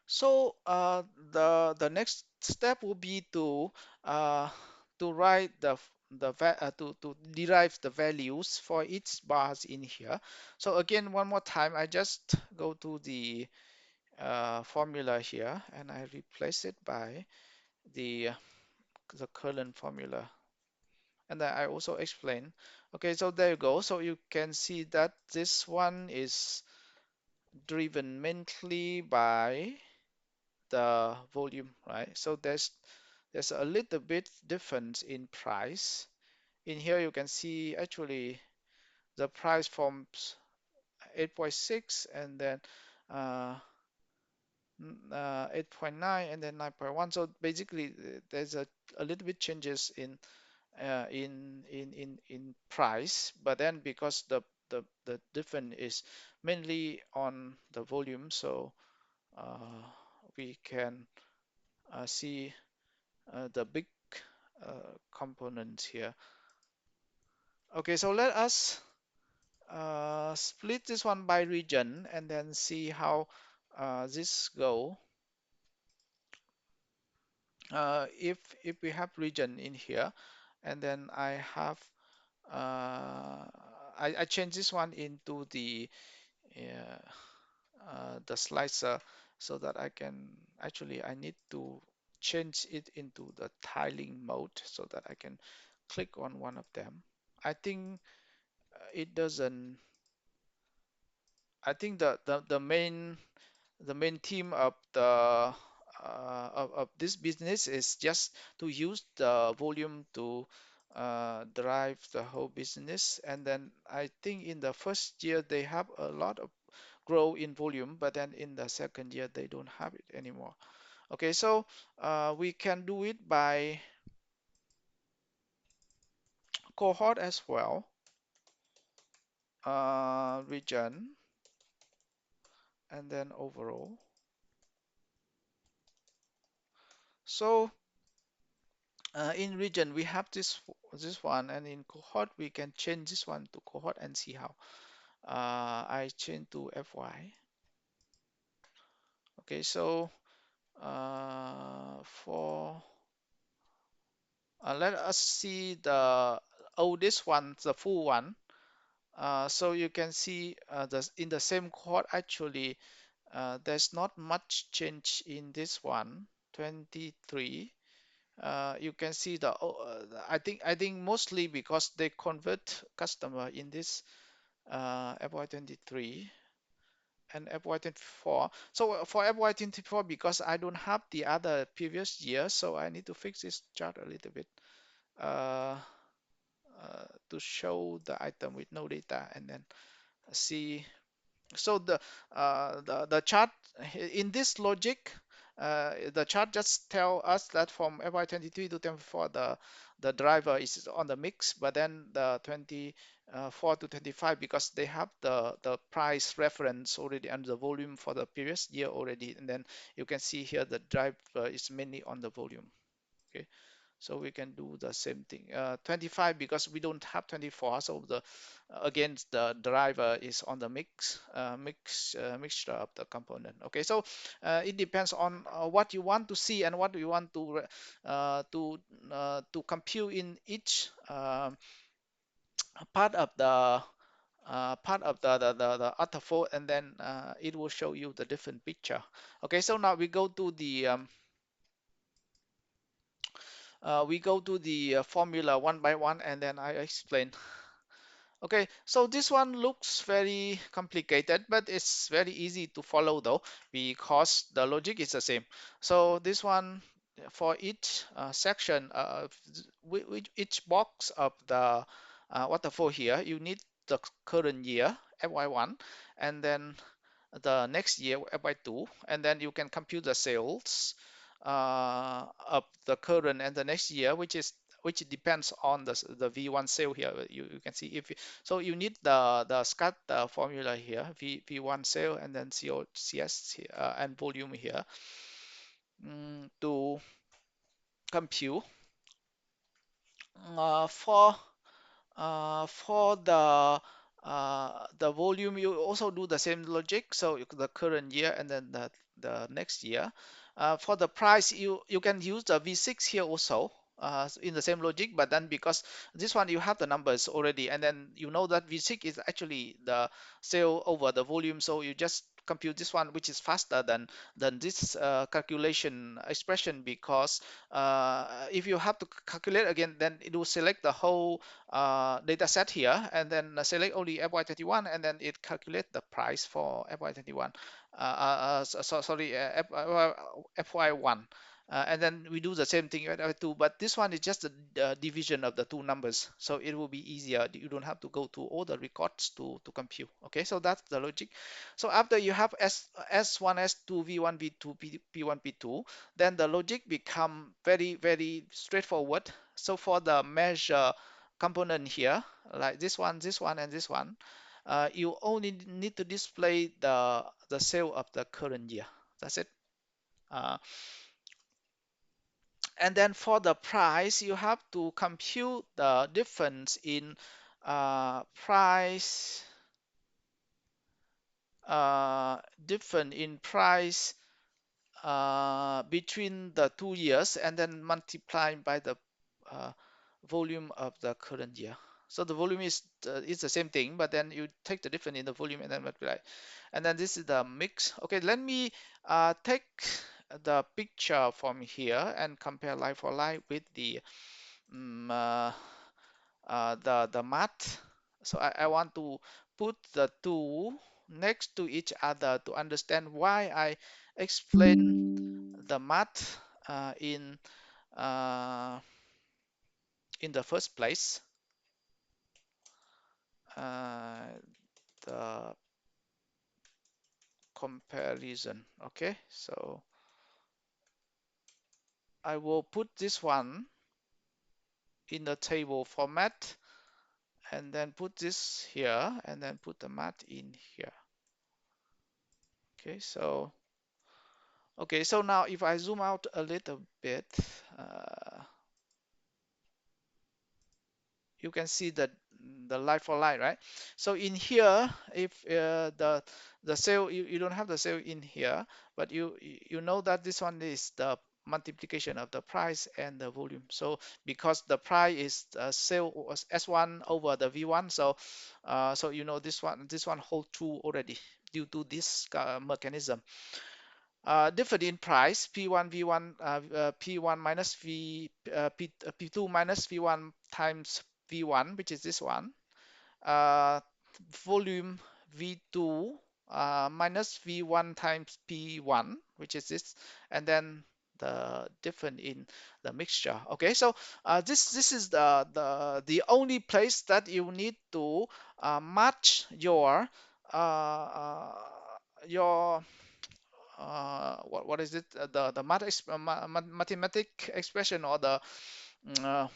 So the next step will be uh, to write to derive the values for each bars in here. So again, one more time, I just go to the formula here and I replace it by the the current formula. And then I also explain. Okay, so there you go. So you can see that this one is driven mainly by the volume, right? So there's a little bit difference in price. In here you can see actually the price from 8.6 and then uh, 8.9 and then 9.1. So basically there's a little bit changes in price, but then because the difference is mainly on the volume, so uh, we can see the big components here. Okay, so let us split this one by region and then see how this go. If we have region in here, and then I have I change this one into uh, the slicer so that I can actually I need to change it into the tiling mode so that I can click on one of them. I think it doesn't. I think the main theme of of this business is just to use the volume to drive the whole business. And then I think in the first year they have a lot of grow in volume, but then in the second year they don't have it anymore. Okay, so we can do it by cohort as well, region, and then overall. So in region we have this one, and in cohort we can change this one to cohort and see how. I change to FY. Okay, so for let us see the oldest one, the full one. So you can see in the same cohort actually there's not much change in this one, 23. You can see I think mostly because they convert customer in this FY23 and FY24. So for FY24, because I don't have the other previous year, so I need to fix this chart a little bit uh, to show the item with no data and then see. So the chart in this logic, the chart just tell us that from FY23 to 24 the driver is on the mix, but then the 24 to 25 because they have the price reference already and the volume for the previous year already, and then you can see here the driver is mainly on the volume. Okay, so we can do the same thing. 25 because we don't have 24, so again the driver is on the mixture of the component. Okay, so it depends on what you want to see and what you want to compute in each part of the waterfall, and then it will show you the different picture. Okay, so now we go to the formula one by one, and then I explain. Okay, so this one looks very complicated, but it's very easy to follow though, because the logic is the same. So this one, for each section, with each box of the waterfall here, you need the current year, FY1, and then the next year, FY2, and then you can compute the sales of the current and the next year, which depends on the V1 sale here. You can see if so you need the SCAD formula here, V1 sale and then COCS and volume here, to compute uh, for for the the volume, you also do the same logic. So the current year and then the next year. For the price, you can use the V6 here also, in the same logic, but then because this one you have the numbers already, and then you know that V6 is actually the sale over the volume, so you just compute this one, which is faster than this calculation expression, because if you have to calculate again, then it will select the whole data set here, and then select only FY21, and then it calculate the price for FY21. Sorry, FY1. And then we do the same thing at FY2, but this one is just the division of the two numbers, so it will be easier. You don't have to go to all the records to compute. Okay, so that's the logic. So after you have S1, S2, V1, V2, P1, P2, then the logic become very straightforward. So for the measure component here, like this one, and this one, you only need to display the sale of the current year. That's it. Uh, and then for the price, you have to compute the difference in price, different in price between the 2 years, and then multiply by the uh, volume of the current year. So the volume is the same thing, but then you take the difference in the volume and then multiply. And then this is the mix. Okay, let me take the picture from here and compare like for like with the um, uh, the math. So I want to put the two next to each other to understand why I explain the math uh, in the first place. Uh, the comparison. Okay, so I will put this one in the table format, and then put this here, and then put the math in here. Okay, so now if I zoom out a little bit, uh, you can see the like for like, right? So in here, if the cell, you don't have the cell in here, but you know that this one is the multiplication of the price and the volume. So because the price is cell was S1 over the V1, so so you know this one hold true already due to this mechanism. Different in price, P1 V1 P1 minus P2 minus V1 times V1, which is this one. uh, Volume V2 minus V1 times P1, which is this, and then the difference in the mixture. Okay, so this is the only place that you need to match uh, uh, your what is it, the mathematic expression, or the mm,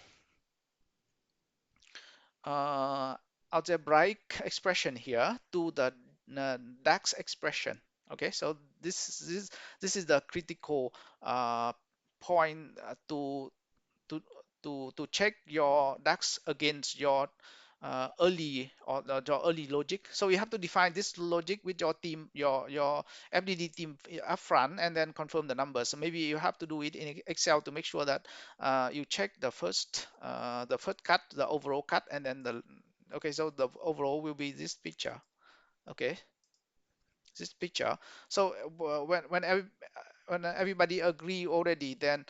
uh, algebraic expression here to the DAX expression. Okay, so this is the critical point to to check your DAX against your early, or your early logic. So you have to define this logic with your team, your FDD team upfront, and then confirm the numbers. So maybe you have to do it in Excel to make sure that you check the first cut, the overall cut, and then the okay. So the overall will be this picture. Okay, this picture. So when everybody agree already, then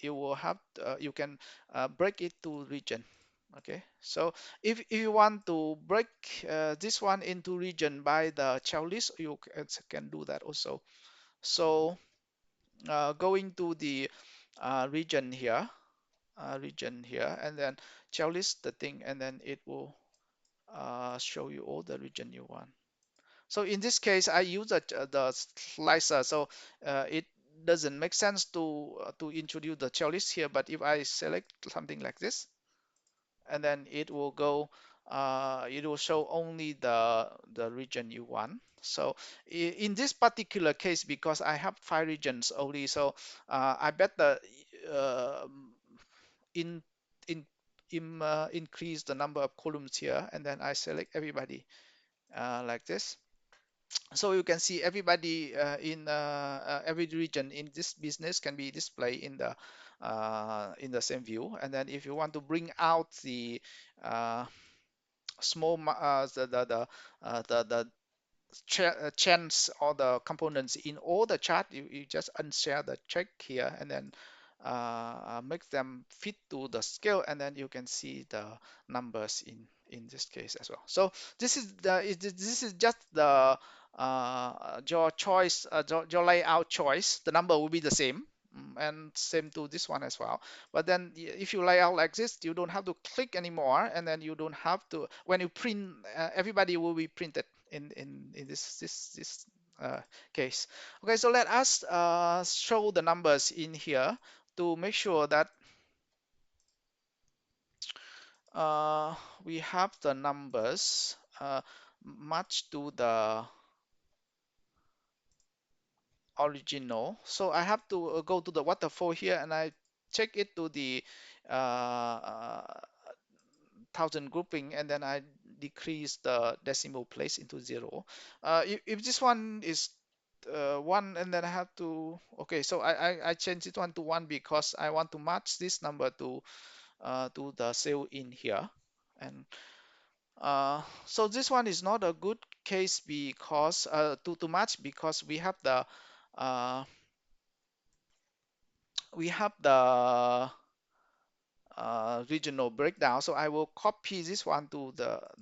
you will have you can break it to region. Okay, so if you want to break this one into region by the checklist, you can do that also. So going to the region here, and then checklist the thing, and then it will show you all the region you want. So in this case, I use the slicer, so it doesn't make sense to introduce the checklist here. But if I select something like this, and then it will show only the region you want. So in this particular case, because I have 5 regions only, so I bet the uh, in in increase the number of columns here, and then I select everybody like this. So you can see everybody in every region in this business can be displayed in the same view. And then if you want to bring out the uh, the chance or the components in all the chart, you just unshare the check here, and then make them fit to the scale, and then you can see the numbers in this case as well. So this is just the your choice, your layout choice. The number will be the same. And same to this one as well. But then if you lay out like this, you don't have to click anymore, and then you don't have to, when you print, everybody will be printed in this case. Okay, so let us show the numbers in here to make sure that uh, we have the numbers match to the original. So I have to go to the waterfall here, and I check it to the thousand grouping, and then I decrease the decimal place into 0. If this one is 1, and then I have to, okay, so I change it 1 to 1 because I want to match this number to the cell in here. And so this one is not a good case because to match, because uh, we have the regional breakdown. So I will copy this one to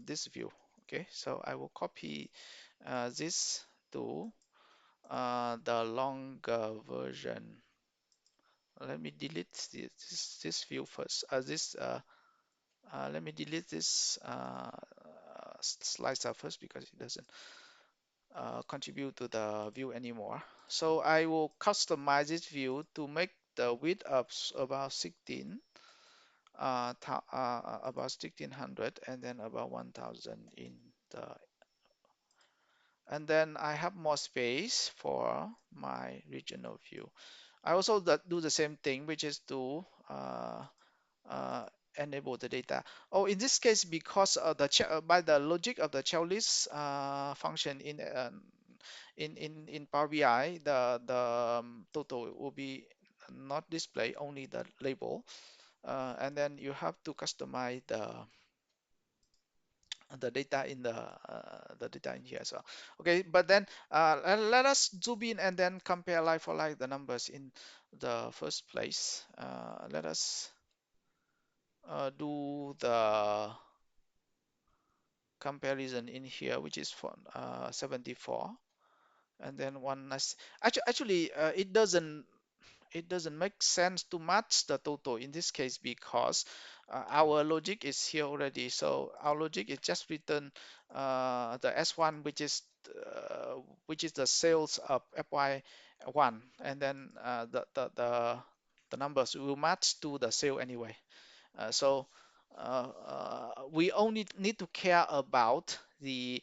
this view. Okay, so I will copy this to the longer version. Let me delete this view first. Let me delete this slicer first because it doesn't contribute to the view anymore. So I will customize this view to make the width of about 16, about 1600, and then about 1000 in the, and then I have more space for my regional view. I also do the same thing, which is to uh, enable the data. Oh, in this case, because of by the logic of the checklist function in Power BI, the total will be not display, only the label, and then you have to customize the data in the data in here as well. Okay, but then let us zoom in and then compare like for like the numbers in the first place. Let us do the comparison in here, which is for 74, and then one nice. Actually, it doesn't make sense to match the total in this case because our logic is here already. So our logic is just written the S1, which is the sales of FY1, and then the numbers will match to the sale anyway. So we only need to care about the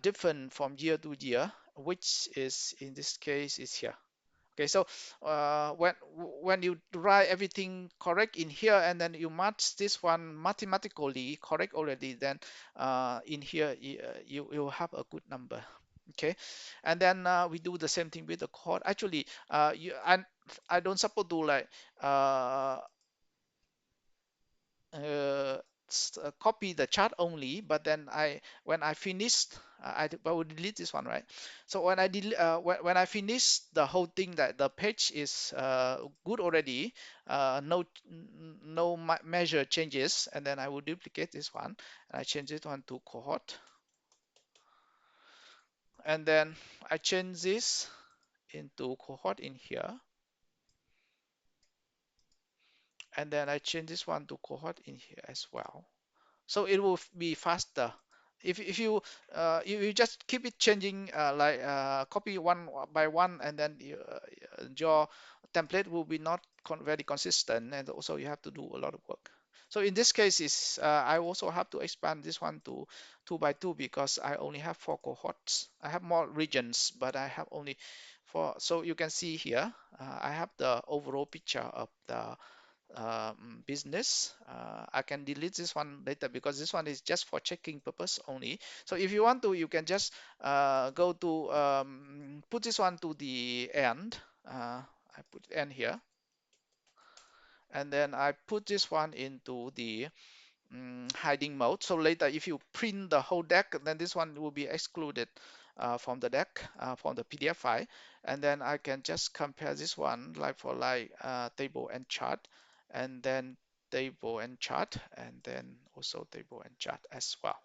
different from year to year, which is in this case is here. Okay, so when you write everything correct in here, and then you match this one mathematically correct already, then in here you have a good number. Okay, and then we do the same thing with the chord. Actually, I don't suppose to like uh, uh, copy the chart only, but then when I finished, I will delete this one, right? So when when I finish the whole thing, that the page is good already, no measure changes, and then I will duplicate this one, and I change it one to cohort, and then I change this into cohort in here, and then I change this one to cohort in here as well. So it will be faster. If you you just keep it changing, like copy one by one, and then your template will be not very consistent, and also you have to do a lot of work. So in this case is I also have to expand this one to 2 by 2 because I only have 4 cohorts. I have more regions, but I have only 4. So you can see here I have the overall picture of business. I can delete this one later because this one is just for checking purpose only. So if you want to, you can just go to put this one to the end. I put end here, and then I put this one into the hiding mode. So later, if you print the whole deck, then this one will be excluded from the deck, from the PDF file. And then I can just compare this one like for like table and chart, and then table and chart, and then also table and chart as well.